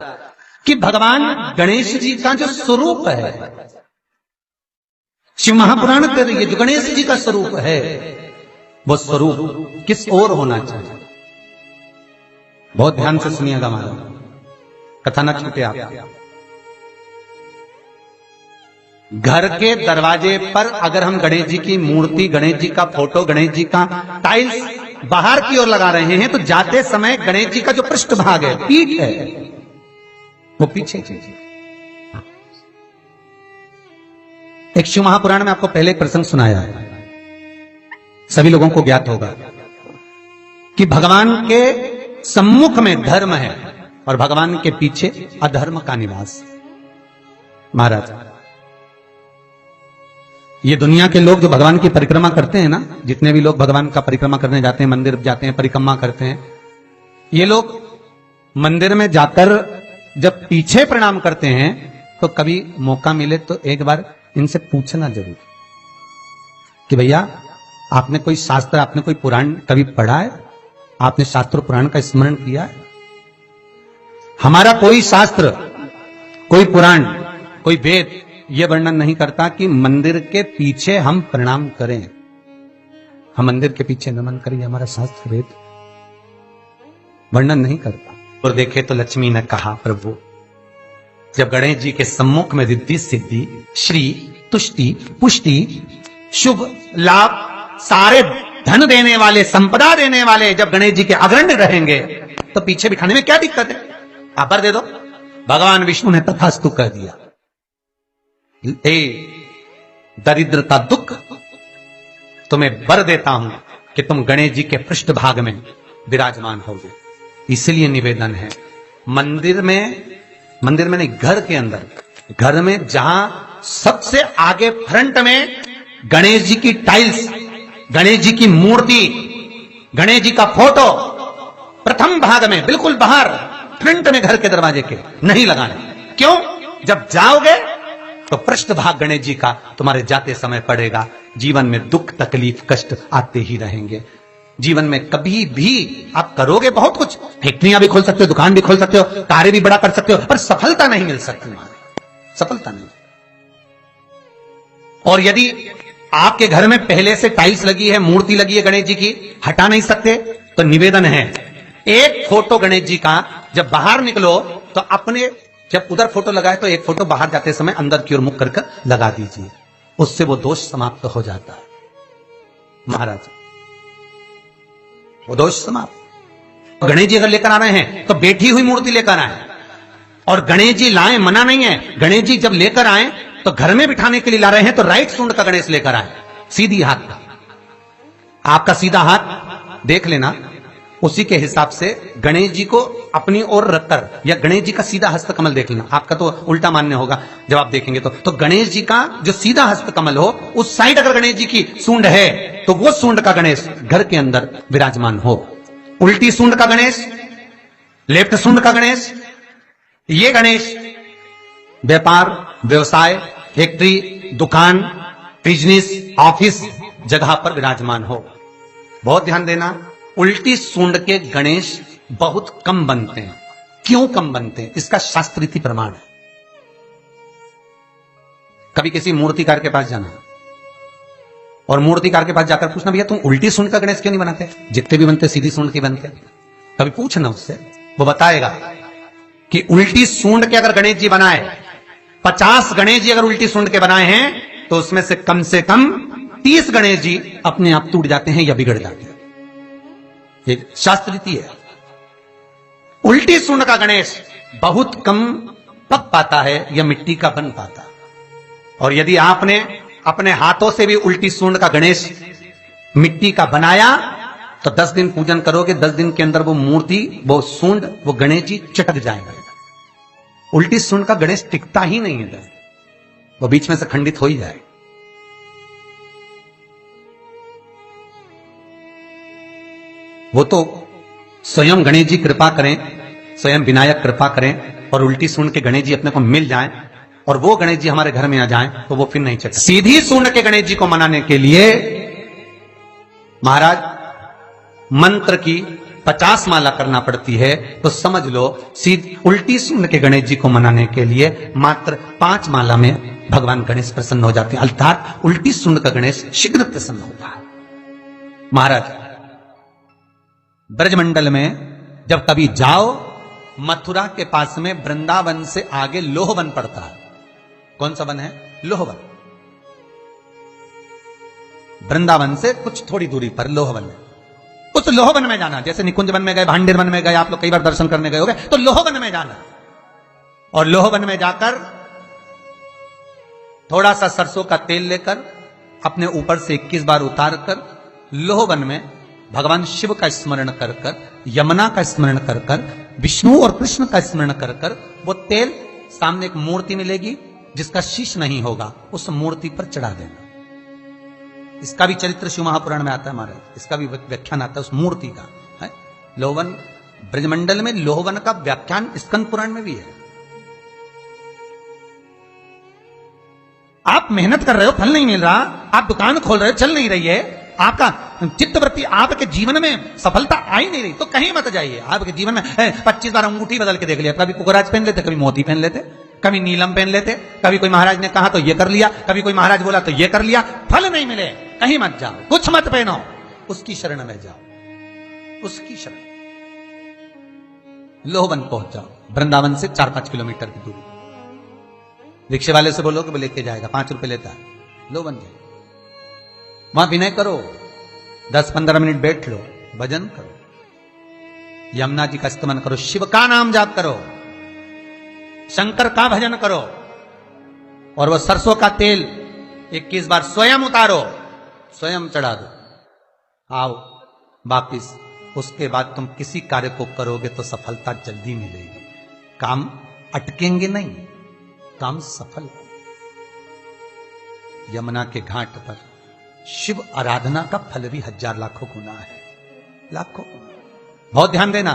कि भगवान गणेश जी का जो स्वरूप है, शिव महापुराण कह रही है जो गणेश जी का स्वरूप है, वो स्वरूप किस ओर होना चाहिए। बहुत ध्यान से सुनिएगा, हमारा कथा न छूटे आप। घर के दरवाजे पर अगर हम गणेश जी की मूर्ति, गणेश जी का फोटो, गणेश जी का टाइल्स बाहर की ओर लगा रहे हैं, तो जाते समय गणेश जी का जो पृष्ठभाग है, पीठ है, वो पीछे कीजिए। एक शिव महापुराण में आपको पहले एक प्रसंग सुनाया है, सभी लोगों को ज्ञात होगा कि भगवान के सम्मुख में धर्म है और भगवान के पीछे अधर्म का निवास। महाराज, ये दुनिया के लोग जो भगवान की परिक्रमा करते हैं ना, जितने भी लोग भगवान का परिक्रमा करने जाते हैं, मंदिर जाते हैं, परिक्रमा करते हैं, ये लोग मंदिर में जाकर जब पीछे प्रणाम करते हैं तो कभी मौका मिले तो एक बार इनसे पूछना जरूर कि भैया आपने कोई शास्त्र, आपने कोई पुराण कभी पढ़ा है? आपने शास्त्र पुराण का स्मरण किया है? हमारा कोई शास्त्र, कोई पुराण, कोई वेद यह वर्णन नहीं करता कि मंदिर के पीछे हम प्रणाम करें, हम मंदिर के पीछे नमन करें। हमारा शास्त्र वेद वर्णन नहीं करता। और देखे तो लक्ष्मी ने कहा, प्रभु जब गणेश जी के सम्मुख में रिद्धि सिद्धि, श्री, तुष्टि, पुष्टि, शुभ लाभ, सारे धन देने वाले, संपदा देने वाले जब गणेश जी के अग्रणी रहेंगे तो पीछे बिठाने में क्या दिक्कत है? आप बर दे दो। भगवान विष्णु ने तथास्तु कह दिया। ए दरिद्रता दुख, तुम्हें वर देता हूं कि तुम गणेश जी के पृष्ठभाग में विराजमान होगे। इसलिए निवेदन है, मंदिर में नहीं, घर के अंदर, घर में जहां सबसे आगे फ्रंट में गणेश जी की टाइल्स, गणेश जी की मूर्ति, गणेश जी का फोटो प्रथम भाग में बिल्कुल बाहर फ्रंट में घर के दरवाजे के नहीं लगाने। क्यों? जब जाओगे तो पृष्ठभाग गणेश जी का तुम्हारे जाते समय पड़ेगा। जीवन में दुख, तकलीफ, कष्ट आते ही रहेंगे। जीवन में कभी भी आप करोगे बहुत कुछ, फैक्ट्रियां भी खोल सकते हो, दुकान भी खोल सकते हो, कार्य भी बड़ा कर सकते हो, पर सफलता नहीं मिल सकती, सफलता नहीं। और यदि आपके घर में पहले से टाइल्स लगी है, मूर्ति लगी है गणेश जी की, हटा नहीं सकते, तो निवेदन है, एक फोटो गणेश जी का जब बाहर निकलो तो अपने, जब उधर फोटो लगाए तो एक फोटो बाहर जाते समय अंदर की ओर मुख करके लगा दीजिए। उससे वो दोष समाप्त हो जाता है। महाराज, वो दोष समाप्त। गणेश जी अगर लेकर आ रहे हैं तो बैठी हुई मूर्ति लेकर आए, और गणेश जी लाए मना नहीं है। गणेश जी जब लेकर आए तो घर में बिठाने के लिए ला रहे हैं तो राइट सूंड का गणेश लेकर आए, सीधी हाथ का। आपका सीधा हाथ देख लेना, उसी के हिसाब से गणेश जी को अपनी ओर रखकर, या गणेश जी का सीधा हस्त कमल देख लेना। आपका तो उल्टा मान्य होगा जब आप देखेंगे तो गणेश जी का जो सीधा हस्त कमल हो, उस साइड अगर गणेश जी की सूंड है तो वो सूंड का गणेश घर के अंदर विराजमान हो। उल्टी सूंड का गणेश, लेफ्ट सूंड का गणेश, ये गणेश व्यापार, व्यवसाय, फैक्ट्री, दुकान, बिजनेस, ऑफिस जगह पर विराजमान हो। बहुत ध्यान देना, उल्टी सूंड के गणेश बहुत कम बनते हैं। क्यों कम बनते हैं? इसका शास्त्रीय प्रमाण है। कभी किसी मूर्तिकार के पास जाना और मूर्तिकार के पास जाकर पूछना, भैया तुम उल्टी सूंड का गणेश क्यों नहीं बनाते? जितने भी बनते सीधी सूंड के बनते। कभी पूछना उससे, वो बताएगा कि उल्टी सूंड के अगर गणेश जी बनाए, 50 गणेश जी अगर उल्टी सूंड के बनाए हैं तो उसमें से कम 30 गणेश जी अपने आप टूट जाते हैं या बिगड़ जाते हैं। ये शास्त्र रीति है। उल्टी सूंड का गणेश बहुत कम पक पाता है या मिट्टी का बन पाता। और यदि आपने अपने हाथों से भी उल्टी सूंड का गणेश मिट्टी का बनाया तो 10 दिन पूजन करोगे, 10 दिन के अंदर वो मूर्ति, वो सूंड, वो गणेश जी चटक जाएगा। उल्टी सूंड का गणेश टिकता ही नहीं है, वो बीच में से खंडित हो ही जाए। वो तो स्वयं गणेश जी कृपा करें, स्वयं विनायक कृपा करें और उल्टी सूंड के गणेश जी अपने को मिल जाएं और वो गणेश जी हमारे घर में आ जाएं तो वो फिर नहीं चलता। सीधी सूंड के गणेश जी को मनाने के लिए महाराज मंत्र की, 50 माला करना पड़ती है, तो समझ लो सीधी उल्टी सुन के गणेश जी को मनाने के लिए मात्र 5 माला में भगवान गणेश प्रसन्न हो जाते हैं। अर्थात उल्टी सुन का गणेश शीघ्र प्रसन्न होता है। महाराज ब्रजमंडल में जब कभी जाओ, मथुरा के पास में वृंदावन से आगे लोहवन पड़ता है। कौन सा वन है? लोहवन। वृंदावन से कुछ थोड़ी दूरी पर लोहवन है। उस लोहवन में जाना, जैसे निकुंज वन में गए, भांडेर वन में गए, आप लोग कई बार दर्शन करने गए होंगे, तो लोहवन में जाना और लोहवन में जाकर थोड़ा सा सरसों का तेल लेकर अपने ऊपर से 21 बार उतार कर लोहवन में भगवान शिव का स्मरण कर कर, यमुना का स्मरण कर कर, विष्णु और कृष्ण का स्मरण कर कर, वो तेल सामने एक मूर्ति मिलेगी जिसका शीश नहीं होगा, उस मूर्ति पर चढ़ा देना। इसका भी चरित्र शिव महापुराण में आता है महाराज, इसका भी व्याख्यान आता है उस मूर्ति का है। लोहवन ब्रजमंडल में लोहवन का व्याख्यान स्कंद पुराण में भी है। आप मेहनत कर रहे हो, फल नहीं मिल रहा, आप दुकान खोल रहे हो, चल नहीं रही है, आपका चित्तवृत्ति, आपके जीवन में सफलता आ ही नहीं रही, तो कहीं मत जाइए। आपके जीवन में 25 बार अंगूठी बदल के देख लिया, कभी कुकराज पहन लेते, कभी मोती पहन लेते, कभी नीलम पहन लेते, कभी कोई महाराज ने कहा तो ये कर लिया, कभी कोई महाराज बोला तो ये कर लिया, फल नहीं मिले, कहीं मत जाओ, कुछ मत पहनो, उसकी शरण में जाओ, उसकी शरण। लोहवन पहुंच जाओ, वृंदावन से 4-5 किलोमीटर की दूरी। रिक्शे वाले से बोलो कि वो लेके जाएगा, 5 रुपए लेता है। लोहवन जाए, वहां विनय करो, 10-15 मिनट बैठ लो, भजन करो, यमुना जी का स्तमन करो, शिव का नाम जाप करो, शंकर का भजन करो, और वह सरसों का तेल 21 बार स्वयं उतारो, स्वयं चढ़ा दो, आओ वापिस। उसके बाद तुम किसी कार्य को करोगे तो सफलता जल्दी मिलेगी, काम अटकेंगे नहीं, काम सफल। यमुना के घाट पर शिव आराधना का फल भी 1000 लाखों गुना है, लाखों। बहुत ध्यान देना।